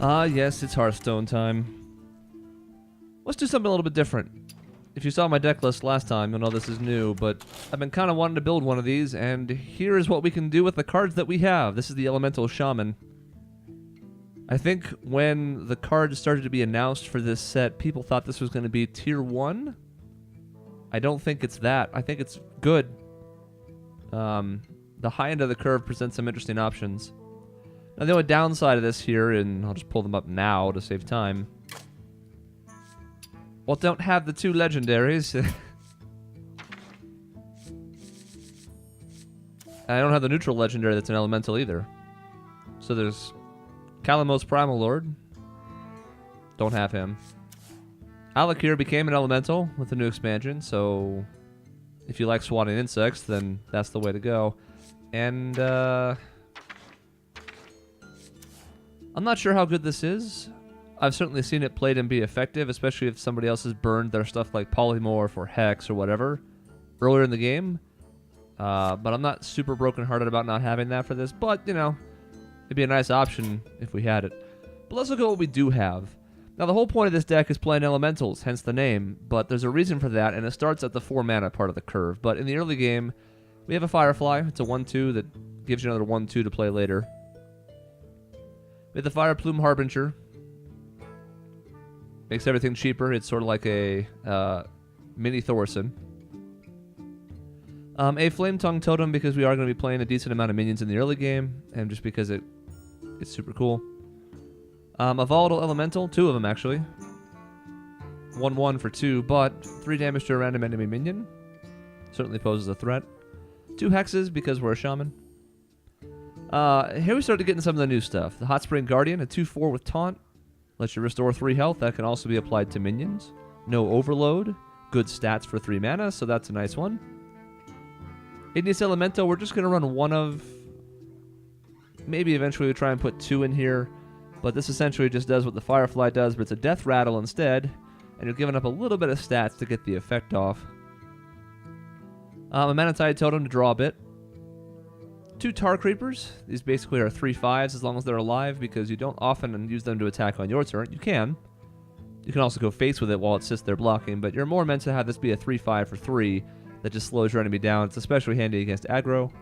Ah, yes, it's Hearthstone time. Let's do something a little bit different. If you saw my deck list last time, you'll know this is new, but I've been kind of wanting to build one of these, and here is what we can do with the cards that we have. This is the Elemental Shaman. I think when the cards started to be announced for this set, people thought this was going to be Tier 1. I don't think it's that. I think it's good. The high end of the curve presents some interesting options. Now, the only downside of this here, and I'll just pull them up now to save time. Well, don't have the two legendaries. I don't have the neutral legendary that's an elemental either. So there's Kalamos Primal Lord. Don't have him. Alakir became an elemental with the new expansion, so if you like swatting insects, then that's the way to go. And, I'm not sure how good this is. I've certainly seen it played and be effective, especially if somebody else has burned their stuff like Polymorph or Hex or whatever earlier in the game. But I'm not super brokenhearted about not having that for this. But, you know, it'd be a nice option if we had it. But let's look at what we do have. Now, the whole point of this deck is playing elementals, hence the name. But there's a reason for that, and it starts at the 4 mana part of the curve. But in the early game, we have a Firefly. It's a 1-2 that gives you another 1-2 to play later. We have the Fire Plume Harbinger. Makes everything cheaper. It's sort of like a mini Thorson. A Flame Tongue Totem because we are going to be playing a decent amount of minions in the early game, and just because it's super cool. A Volatile Elemental, 2 of them actually. 1/1 for 2, but 3 damage to a random enemy minion. Certainly poses a threat. 2 Hexes because we're a Shaman. Here we start to get into some of the new stuff. The Hot Spring Guardian, a 2/4 with Taunt. Lets you restore 3 health. That can also be applied to minions. No Overload. Good stats for 3 mana, so that's a nice one. Igneous Elemental, we're just going to run one of... Maybe eventually we try and put 2 in here. But this essentially just does what the Firefly does, but it's a Death Rattle instead. And you're giving up a little bit of stats to get the effect off. A Manatide Totem to draw a bit. 2 Tar Creepers. These basically are 3/5s as long as they're alive, because you don't often use them to attack on your turn. You can. You can also go face with it while it sits there blocking, but you're more meant to have this be a 3/5 for 3 that just slows your enemy down. It's especially handy against aggro.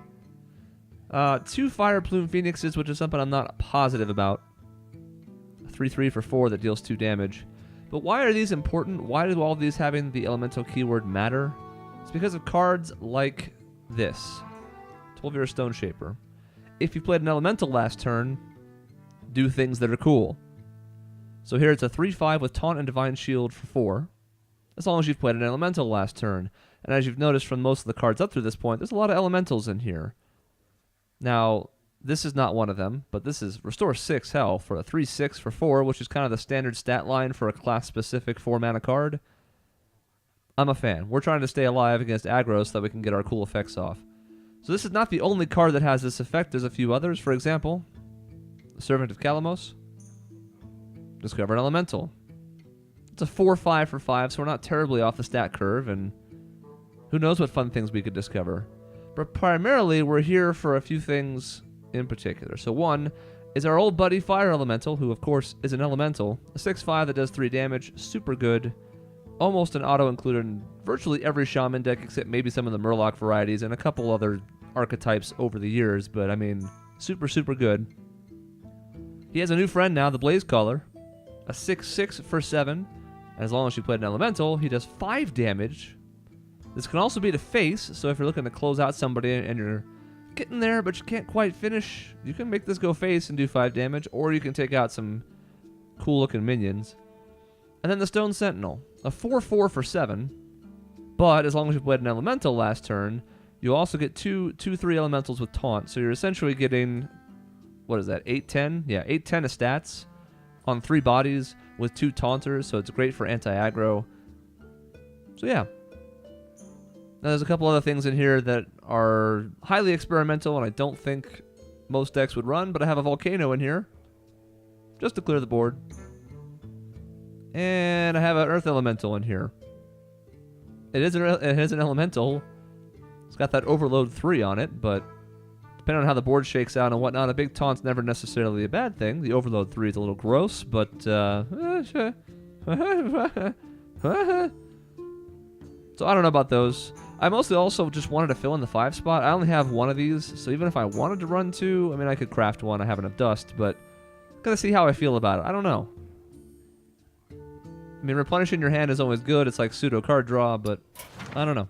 2 Fire Plume Phoenixes, which is something I'm not positive about. 3/3 for 4 that deals 2 damage. But why are these important? Why do all of these having the elemental keyword matter? It's because of cards like this. 12-year Stone Shaper. If you played an elemental last turn, do things that are cool. So here it's a 3/5 with Taunt and Divine Shield for 4, as long as you've played an elemental last turn. And as you've noticed from most of the cards up through this point, there's a lot of elementals in here. Now, this is not one of them, but this is Restore 6 health for a 3/6 for 4, which is kind of the standard stat line for a class-specific 4-mana card. I'm a fan. We're trying to stay alive against aggro so that we can get our cool effects off. So this is not the only card that has this effect. There's a few others. For example, the Servant of Kalamos. Discover an Elemental. It's a 4/5 for 5, so we're not terribly off the stat curve, and who knows what fun things we could discover. But primarily, we're here for a few things in particular. So one is our old buddy Fire Elemental, who of course is an Elemental. A 6/5 that does 3 damage. Super good. Almost an auto included in virtually every Shaman deck except maybe some of the Murloc varieties and a couple other archetypes over the years, but I mean, super, super good. He has a new friend now, the Blaze Caller. A 6/6 for 7. And as long as you played an Elemental, he does 5 damage. This can also be to face, so if you're looking to close out somebody and you're getting there but you can't quite finish, you can make this go face and do 5 damage, or you can take out some cool looking minions. And then the Stone Sentinel, a 4/4 for 7, but as long as you played an Elemental last turn, you also get 2/3 Elementals with Taunt, so you're essentially getting, what is that, 8/10? Yeah, 8/10 of stats on 3 bodies with 2 Taunters, so it's great for anti-aggro. So yeah. Now there's a couple other things in here that are highly experimental, and I don't think most decks would run, but I have a Volcano in here, just to clear the board. And I have an Earth Elemental in here. It is an Elemental. It's got that Overload 3 on it, but depending on how the board shakes out and whatnot, a big taunt's never necessarily a bad thing. The Overload 3 is a little gross, but so I don't know about those. I mostly also just wanted to fill in the 5 spot. I only have one of these, so even if I wanted to run 2, I mean, I could craft one. I have enough dust, but gotta see how I feel about it. I don't know. I mean, replenishing your hand is always good. It's like pseudo card draw, but I don't know.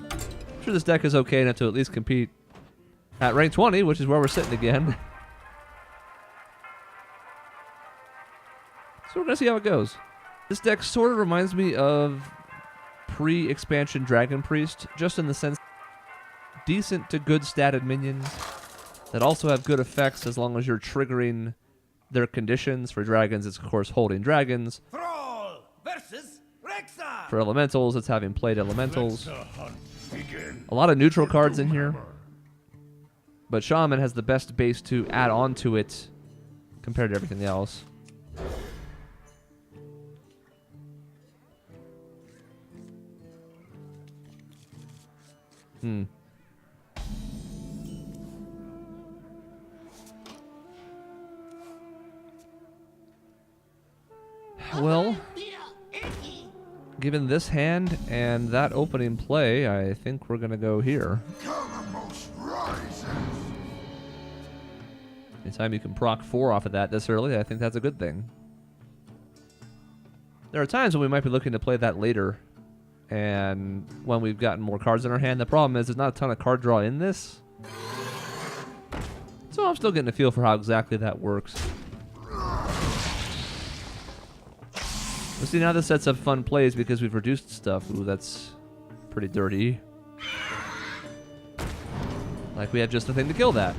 I'm sure this deck is okay enough to at least compete at rank 20, which is where we're sitting again. So we're gonna see how it goes. This deck sort of reminds me of pre-expansion Dragon Priest, just in the sense decent to good statted minions that also have good effects as long as you're triggering their conditions. For dragons, it's of course holding dragons. Thrall versus Rexar. For elementals, it's having played elementals. A lot of neutral cards in here, but Shaman has the best base to add on to it compared to everything else. Well, given this hand and that opening play, I think we're going to go here. Anytime you can proc 4 off of that this early, I think that's a good thing. There are times when we might be looking to play that later, and when we've gotten more cards in our hand. The problem is there's not a ton of card draw in this, so I'm still getting a feel for how exactly that works. But see, now this sets up fun plays because we've reduced stuff. Ooh, that's pretty dirty. Like we have just the thing to kill that.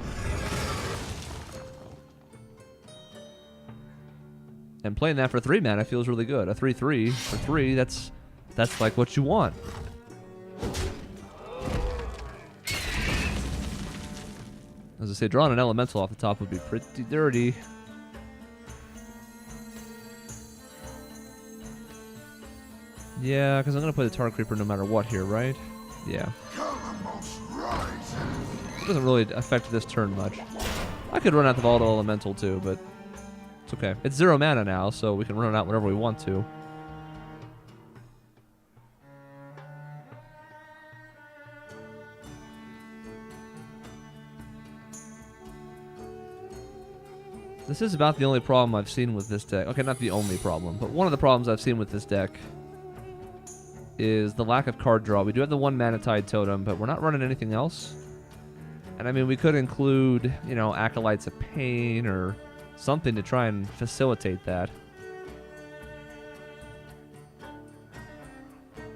And playing that for 3 mana feels really good. A 3/3 for 3, that's like what you want. As I say, drawing an elemental off the top would be pretty dirty. Yeah, because I'm going to play the Tar Creeper no matter what here, right? Yeah. It doesn't really affect this turn much. I could run out the Volatile Elemental too, but it's okay. It's 0 mana now, so we can run it out whenever we want to. This is about the only problem I've seen with this deck. Okay, not the only problem, but one of the problems I've seen with this deck is the lack of card draw. We do have the 1 Mana Tide Totem, but we're not running anything else. And I mean, we could include, you know, Acolytes of Pain or something to try and facilitate that.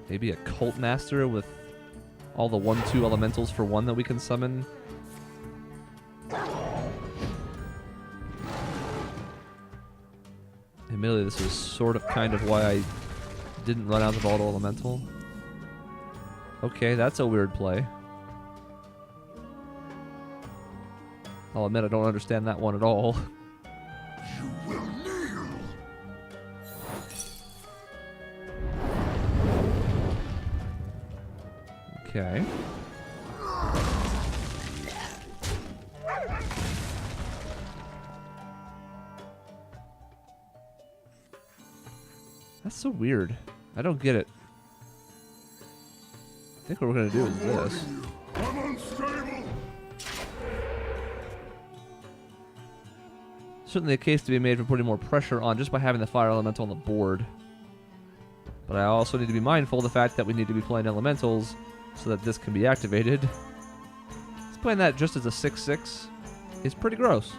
Maybe a Cult Master with all the 1/2 elementals for 1 that we can summon. Admittedly, this is sort of kind of why I didn't run out the Volatile Elemental. Okay, that's a weird play. I'll admit I don't understand that one at all. You will kneel. Okay. That's so weird. I don't get it. I think what we're going to do is this. I'm unstable. Certainly a case to be made for putting more pressure on just by having the Fire Elemental on the board. But I also need to be mindful of the fact that we need to be playing elementals so that this can be activated. Just playing that just as a 6/6 is pretty gross.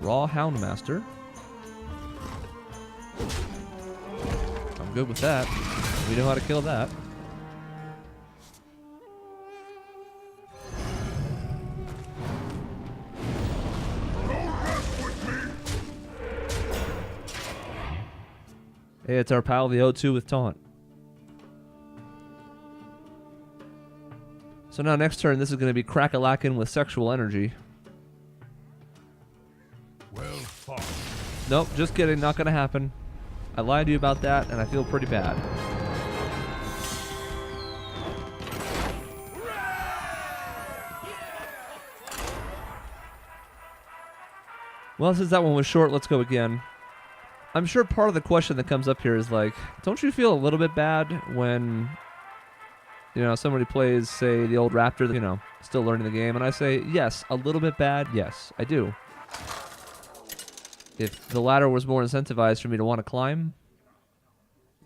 Raw Houndmaster. I'm good with that. We know how to kill that. Hey, it's our pal, the O2 with Taunt. So now next turn, this is going to be Crack-a-lackin' with Sexual Energy. Well fought. Nope, just kidding. Not going to happen. I lied to you about that, and I feel pretty bad. Well, since that one was short, let's go again. I'm sure part of the question that comes up here is like, don't you feel a little bit bad when, somebody plays, say, the old Raptor, still learning the game, and I say, yes, a little bit bad, yes, I do. If the ladder was more incentivized for me to want to climb,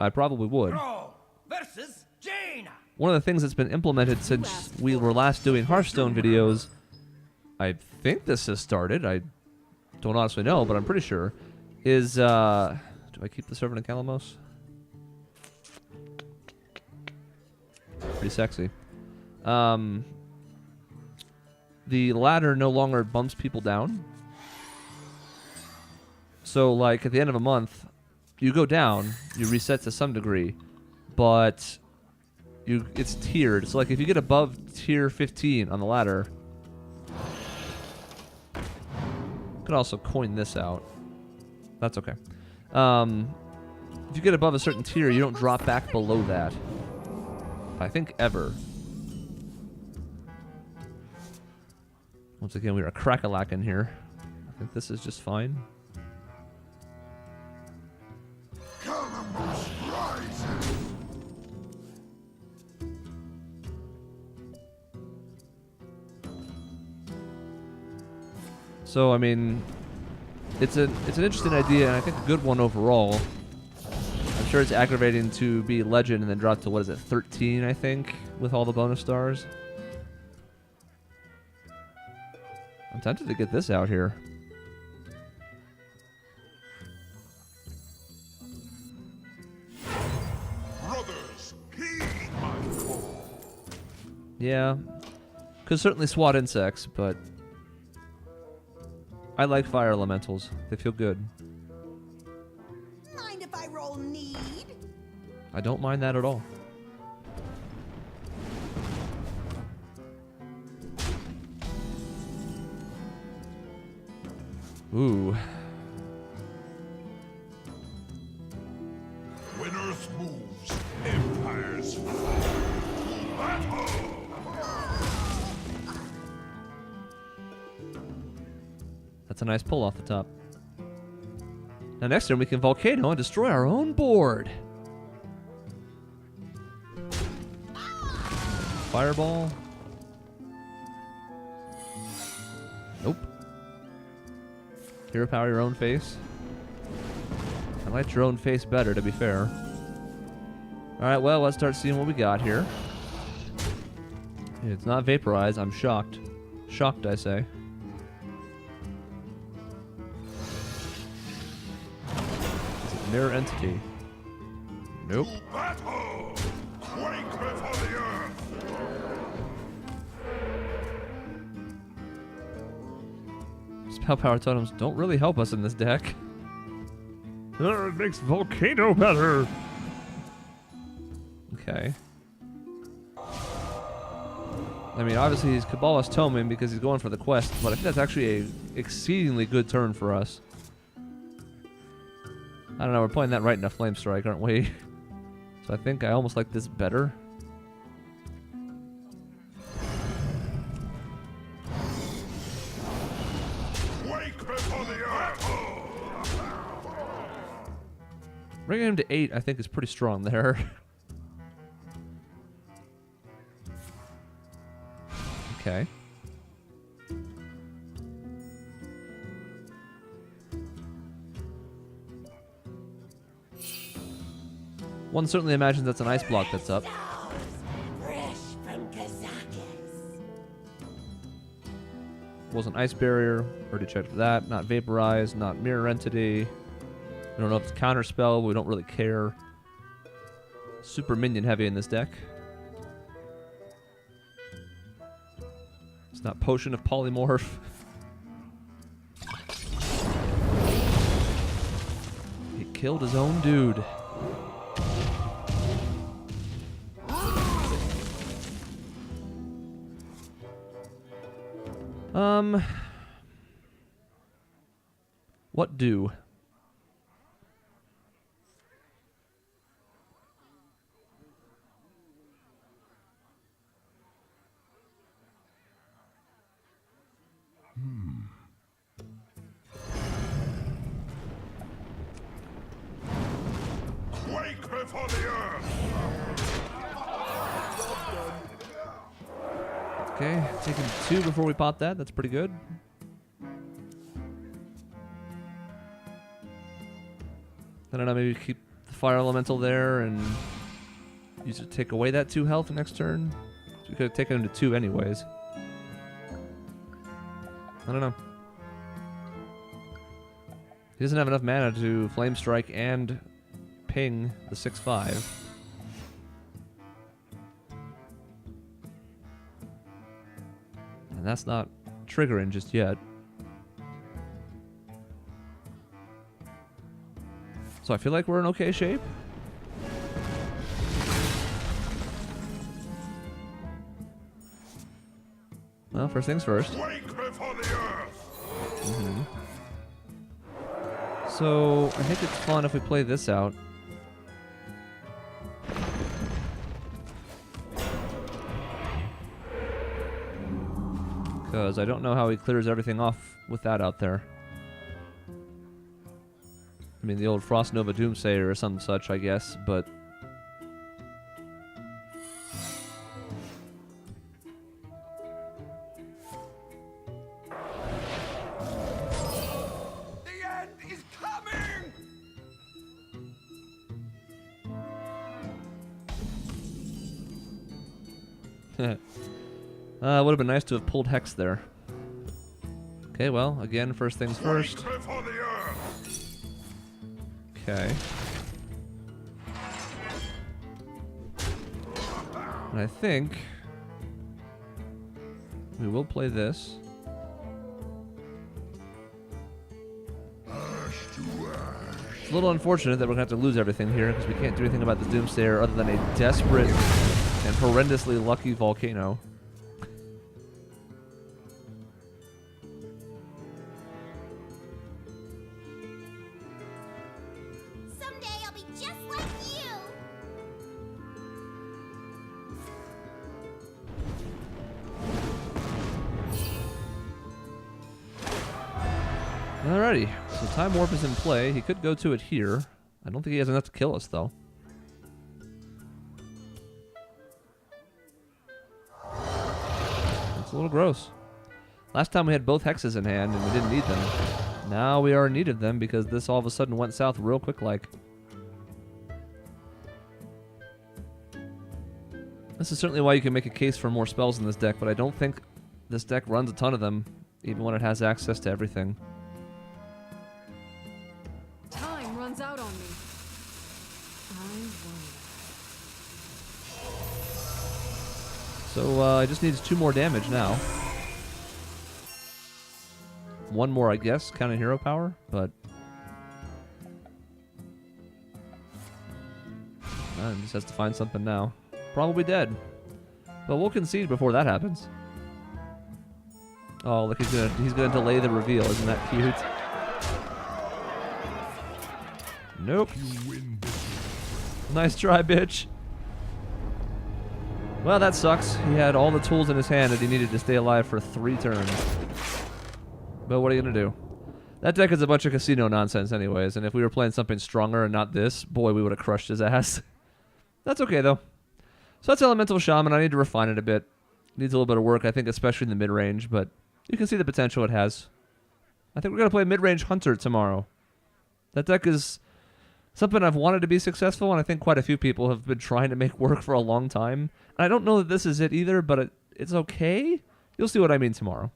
I probably would. Brawl versus Jaina. One of the things that's been implemented since we were last doing Hearthstone videos, I think this has started, I don't honestly know, but I'm pretty sure, is, do I keep the Servant of Calamos? Pretty sexy. The ladder no longer bumps people down. So, like, at the end of a month, you go down, you reset to some degree, but it's tiered. So, like, if you get above tier 15 on the ladder, you could also coin this out. That's okay. If you get above a certain tier, you don't drop back below that. I think ever. Once again, we are crack-a-lacking here. I think this is just fine. Calamus rises. So, I mean, it's an interesting idea, and I think a good one overall. I'm sure it's aggravating to be legend and then drop to, 13, I think, with all the bonus stars. I'm tempted to get this out here. Brothers, heed my call. Yeah. Could certainly swat insects, but I like fire elementals. They feel good. Mind if I roll need? I don't mind that at all. Ooh. When Earth moves, empires fall. Battle! That's a nice pull off the top. Now next turn we can Volcano and destroy our own board. Fireball. Nope. Hero power your own face. I liked your own face better, to be fair. Alright, well, let's start seeing what we got here. It's not Vaporize, I'm shocked. Shocked, I say. Is it Mirror Entity? Nope. Battle! Quake before the earth! Spell power totems don't really help us in this deck. It makes Volcano better. Okay. I mean, obviously he's Kabbalah's Toming because he's going for the quest, but I think that's actually a exceedingly good turn for us. I don't know, we're playing that right into Flame Strike, aren't we? So I think I almost like this better. Quake before the earth! Bringing him to 8, I think, is pretty strong there. Okay. One certainly imagines that's an ice block that's up. Fresh from Kazakis. Wasn't Ice Barrier. Already checked for that. Not Vaporize. Not Mirror Entity. We don't know if it's Counterspell, but we don't really care. Super minion heavy in this deck. It's not Potion of Polymorph. He killed his own dude. What do? Okay, taking 2 before we pop that. That's pretty good. I don't know, maybe keep the fire elemental there and use it to take away that 2 health next turn. So we could have taken him to 2 anyways. I don't know. He doesn't have enough mana to Flame Strike and ping the 6/5. And that's not triggering just yet. So I feel like we're in okay shape. Well, first things first. Quake before the earth! So I think it's fun if we play this out. Because I don't know how he clears everything off with that out there. I mean, the old Frost Nova Doomsayer or some such, I guess, but... The end is coming! Would have been nice to have pulled Hex there. Okay, well, again, first things first. Quake before the earth! Okay. And I think we will play this. It's a little unfortunate that we're going to have to lose everything here because we can't do anything about the Doomsayer other than a desperate and horrendously lucky volcano. Someday I'll be just like you. Alrighty, so Time Warp is in play. He could go to it here. I don't think he has enough to kill us, though. It's a little gross. Last time we had both hexes in hand and we didn't need them. Now we are needed them because this all of a sudden went south real quick like. This is certainly why you can make a case for more spells in this deck, but I don't think this deck runs a ton of them, even when it has access to everything. Time runs out on me. I wonder. So it just needs 2 more damage now. 1 more, I guess, counting hero power, but he just has to find something now. Probably dead, but we'll concede before that happens. Oh, look, he's gonna delay the reveal. Isn't that cute? Nope. You win this. Nice try, bitch. Well, that sucks. He had all the tools in his hand that he needed to stay alive for 3 turns. But what are you going to do? That deck is a bunch of casino nonsense anyways, and if we were playing something stronger and not this, boy, we would have crushed his ass. That's okay, though. So that's Elemental Shaman. I need to refine it a bit. Needs a little bit of work, I think, especially in the mid-range, but you can see the potential it has. I think we're going to play mid-range Hunter tomorrow. That deck is something I've wanted to be successful, and I think quite a few people have been trying to make work for a long time. And I don't know that this is it either, but it's okay. You'll see what I mean tomorrow.